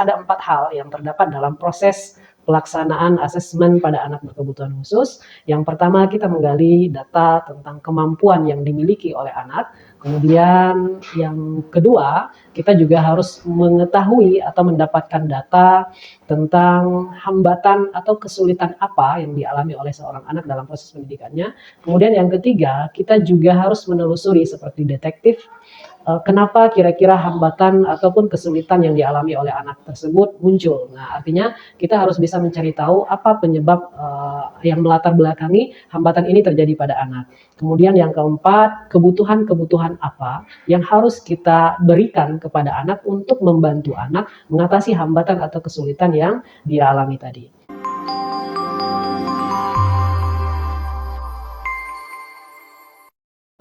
ada 4 hal yang terdapat dalam proses pelaksanaan asesmen pada anak berkebutuhan khusus. Yang pertama, kita menggali data tentang kemampuan yang dimiliki oleh anak. Kemudian yang kedua, kita juga harus mengetahui atau mendapatkan data tentang hambatan atau kesulitan apa yang dialami oleh seorang anak dalam proses pendidikannya. Kemudian yang ketiga, kita juga harus menelusuri seperti detektif, kenapa kira-kira hambatan ataupun kesulitan yang dialami oleh anak tersebut muncul. Nah, artinya kita harus bisa mencari tahu apa penyebab yang melatar belakangi hambatan ini terjadi pada anak. Kemudian yang keempat, kebutuhan-kebutuhan apa yang harus kita berikan kepada anak untuk membantu anak mengatasi hambatan atau kesulitan yang dia alami tadi.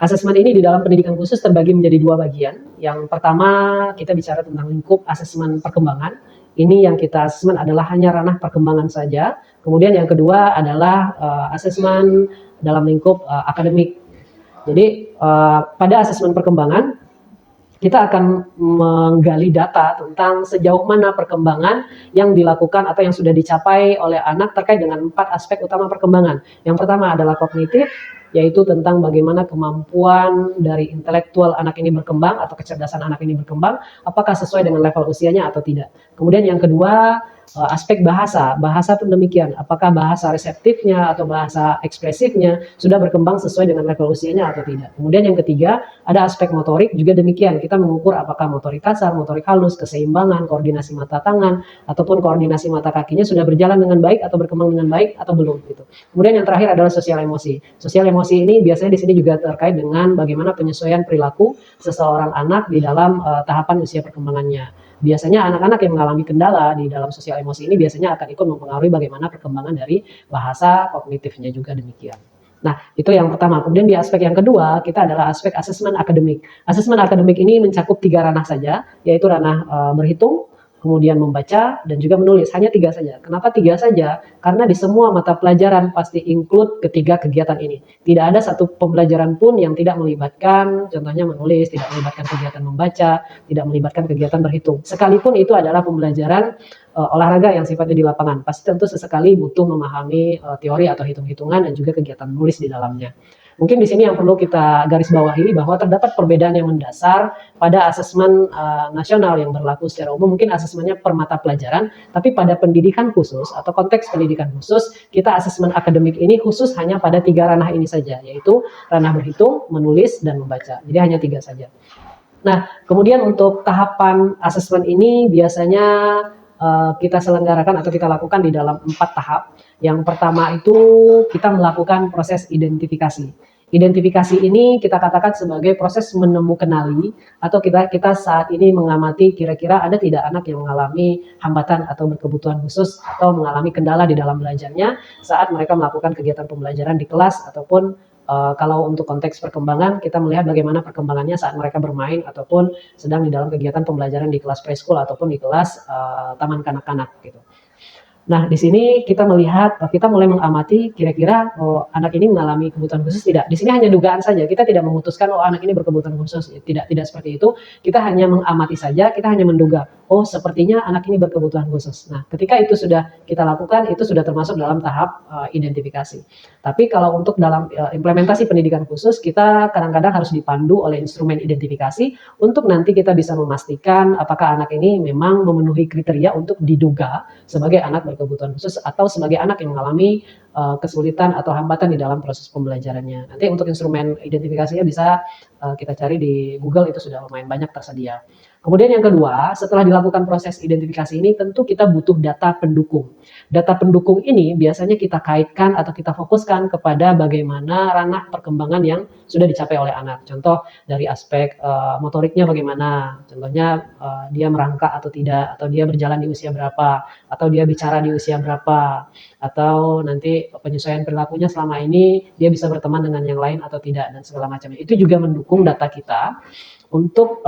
Asesmen ini di dalam pendidikan khusus terbagi menjadi 2 bagian. Yang pertama, kita bicara tentang lingkup asesmen perkembangan. Ini yang kita asesmen adalah hanya ranah perkembangan saja. Kemudian yang kedua adalah asesmen dalam lingkup akademik. Jadi pada asesmen perkembangan, kita akan menggali data tentang sejauh mana perkembangan yang dilakukan atau yang sudah dicapai oleh anak terkait dengan 4 aspek utama perkembangan. Yang pertama adalah kognitif, yaitu tentang bagaimana kemampuan dari intelektual anak ini berkembang atau kecerdasan anak ini berkembang, apakah sesuai dengan level usianya atau tidak. Kemudian yang kedua, aspek bahasa pun demikian, apakah bahasa reseptifnya atau bahasa ekspresifnya sudah berkembang sesuai dengan level usianya atau tidak. Kemudian yang ketiga, ada aspek motorik juga demikian, kita mengukur apakah motorik kasar, motorik halus, keseimbangan, koordinasi mata tangan, ataupun koordinasi mata kakinya sudah berjalan dengan baik atau berkembang dengan baik atau belum gitu. Kemudian yang terakhir adalah sosial emosi. Sosial emosi ini biasanya di sini juga terkait dengan bagaimana penyesuaian perilaku seseorang anak di dalam tahapan usia perkembangannya. Biasanya anak-anak yang mengalami kendala di dalam sosial emosi ini biasanya akan ikut mempengaruhi bagaimana perkembangan dari bahasa kognitifnya juga demikian. Nah, itu yang pertama. Kemudian di aspek yang kedua, kita adalah aspek asesmen akademik. Asesmen akademik ini mencakup 3 ranah saja, yaitu ranah berhitung, kemudian membaca, dan juga menulis. Hanya 3 saja. Kenapa 3 saja? Karena di semua mata pelajaran pasti include ketiga kegiatan ini. Tidak ada satu pembelajaran pun yang tidak melibatkan, contohnya menulis, tidak melibatkan kegiatan membaca, tidak melibatkan kegiatan berhitung. Sekalipun itu adalah pembelajaran olahraga yang sifatnya di lapangan, pasti tentu sesekali butuh memahami teori atau hitung-hitungan dan juga kegiatan menulis di dalamnya. Mungkin di sini yang perlu kita garis bawahi bahwa terdapat perbedaan yang mendasar pada asesmen nasional yang berlaku secara umum. Mungkin asesmennya per mata pelajaran, tapi pada pendidikan khusus atau konteks pendidikan khusus, kita asesmen akademik ini khusus hanya pada 3 ranah ini saja, yaitu ranah berhitung, menulis, dan membaca. Jadi hanya 3 saja. Nah, kemudian untuk tahapan asesmen ini biasanya kita selenggarakan atau kita lakukan di dalam 4 tahap. Yang pertama itu kita melakukan proses identifikasi. Identifikasi ini kita katakan sebagai proses menemukenali atau kita saat ini mengamati kira-kira ada tidak anak yang mengalami hambatan atau berkebutuhan khusus atau mengalami kendala di dalam belajarnya saat mereka melakukan kegiatan pembelajaran di kelas ataupun kalau untuk konteks perkembangan kita melihat bagaimana perkembangannya saat mereka bermain ataupun sedang di dalam kegiatan pembelajaran di kelas preschool ataupun di kelas taman kanak-kanak gitu. Nah, di sini kita melihat, kita mulai mengamati kira-kira anak ini mengalami kebutuhan khusus tidak. Di sini hanya dugaan saja, kita tidak memutuskan anak ini berkebutuhan khusus, tidak seperti itu. Kita hanya mengamati saja, kita hanya menduga, sepertinya anak ini berkebutuhan khusus. Nah, ketika itu sudah kita lakukan, itu sudah termasuk dalam tahap identifikasi. Tapi kalau untuk dalam implementasi pendidikan khusus, kita kadang-kadang harus dipandu oleh instrumen identifikasi untuk nanti kita bisa memastikan apakah anak ini memang memenuhi kriteria untuk diduga sebagai anak berkebutuhan khusus atau sebagai anak yang mengalami kesulitan atau hambatan di dalam proses pembelajarannya. Nanti untuk instrumen identifikasinya bisa kita cari di Google, itu sudah lumayan banyak tersedia. Kemudian yang kedua, setelah dilakukan proses identifikasi ini tentu kita butuh data pendukung. Data pendukung ini biasanya kita kaitkan atau kita fokuskan kepada bagaimana ranah perkembangan yang sudah dicapai oleh anak. Contoh dari aspek motoriknya bagaimana, contohnya dia merangkak atau tidak, atau dia berjalan di usia berapa, atau dia bicara di usia berapa, atau nanti penyesuaian perilakunya selama ini dia bisa berteman dengan yang lain atau tidak, dan segala macamnya. Itu juga mendukung data kita untuk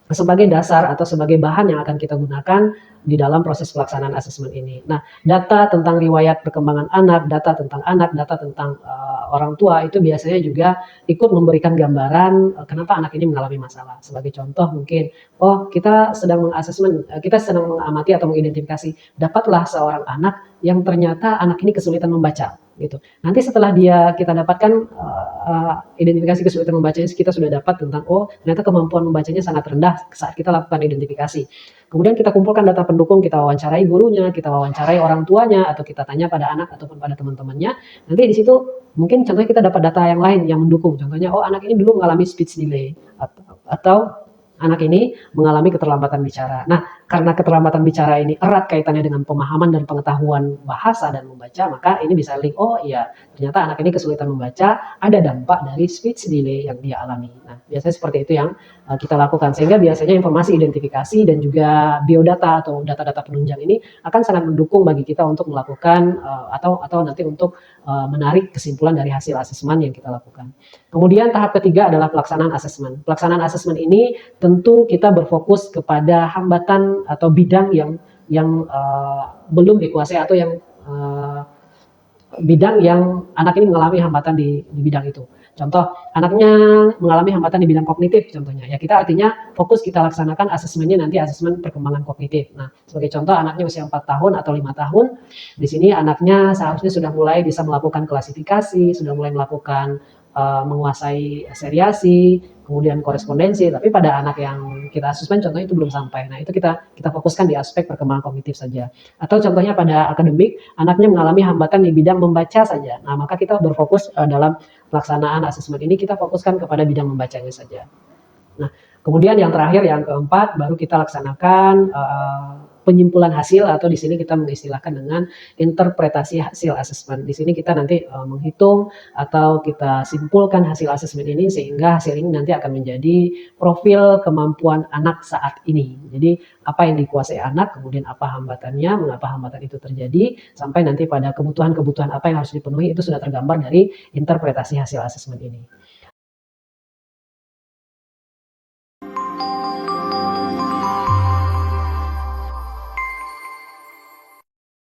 sebagai dasar atau sebagai bahan yang akan kita gunakan di dalam proses pelaksanaan asesmen ini. Nah, data tentang riwayat perkembangan anak, data tentang orang tua itu biasanya juga ikut memberikan gambaran kenapa anak ini mengalami masalah. Sebagai contoh mungkin, oh kita sedang mengasesmen, kita sedang mengamati atau mengidentifikasi, dapatlah seorang anak yang ternyata anak ini kesulitan membaca gitu. Nanti setelah kita dapatkan identifikasi kesulitan membacanya, kita sudah dapat tentang oh ternyata kemampuan membacanya sangat rendah saat kita lakukan identifikasi. Kemudian kita kumpulkan data pendukung, kita wawancarai gurunya, kita wawancarai orang tuanya, atau kita tanya pada anak ataupun pada teman-temannya. Nanti di situ mungkin contohnya kita dapat data yang lain yang mendukung. Contohnya oh anak ini dulu mengalami speech delay atau anak ini mengalami keterlambatan bicara. Nah, karena keterlambatan bicara ini erat kaitannya dengan pemahaman dan pengetahuan bahasa dan membaca, maka ini bisa link, oh iya, ternyata anak ini kesulitan membaca, ada dampak dari speech delay yang dia alami. Nah, biasanya seperti itu yang kita lakukan. Sehingga biasanya informasi identifikasi dan juga biodata atau data-data penunjang ini akan sangat mendukung bagi kita untuk melakukan atau nanti untuk menarik kesimpulan dari hasil asesmen yang kita lakukan. Kemudian tahap ketiga adalah pelaksanaan asesmen. Pelaksanaan asesmen ini tentu kita berfokus kepada hambatan atau bidang yang belum dikuasai atau yang bidang yang anak ini mengalami hambatan di bidang itu. Contoh, anaknya mengalami hambatan di bidang kognitif contohnya. Ya kita artinya fokus kita laksanakan asesmennya nanti asesmen perkembangan kognitif. Nah, sebagai contoh anaknya usia 4 tahun atau 5 tahun, di sini anaknya seharusnya sudah mulai bisa melakukan klasifikasi, sudah mulai melakukan menguasai seriasi, kemudian korespondensi, tapi pada anak yang kita asesmen contohnya itu belum sampai. Nah, itu kita fokuskan di aspek perkembangan kognitif saja. Atau contohnya pada akademik, anaknya mengalami hambatan di bidang membaca saja. Nah, maka kita berfokus dalam pelaksanaan asesmen ini kita fokuskan kepada bidang membacanya saja. Nah, kemudian yang terakhir, yang keempat, baru kita laksanakan penyimpulan hasil atau di sini kita mengistilahkan dengan interpretasi hasil asesmen. Di sini kita nanti menghitung atau kita simpulkan hasil asesmen ini sehingga hasil ini nanti akan menjadi profil kemampuan anak saat ini. Jadi apa yang dikuasai anak, kemudian apa hambatannya, mengapa hambatan itu terjadi, sampai nanti pada kebutuhan-kebutuhan apa yang harus dipenuhi itu sudah tergambar dari interpretasi hasil asesmen ini.